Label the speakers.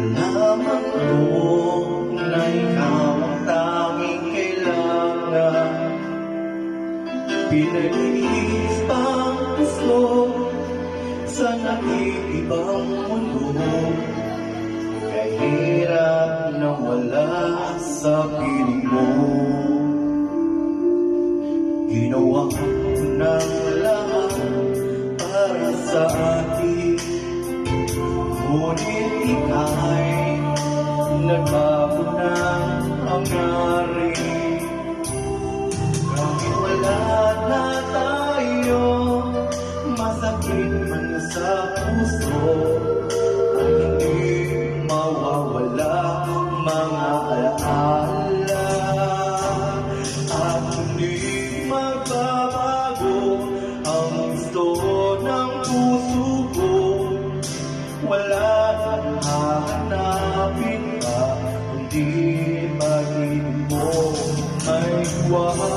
Speaker 1: Nalaman ko na ikaw ang tanging kailangan. Pinalinis pang puso sa nag-iibang mundo. Kahirap na wala sa piling mo. Ginawa ko ng lahat para sa atin, ngunit ika'y nagbago ng hangarin. Kahit wala na tayo, masakit man sa puso, ay hindi mawawala mga alaala. At hindi magbabago ang gusto ng puso ko. Wala nang hahanapin pa, kundi pag-ibig mo ay huwag.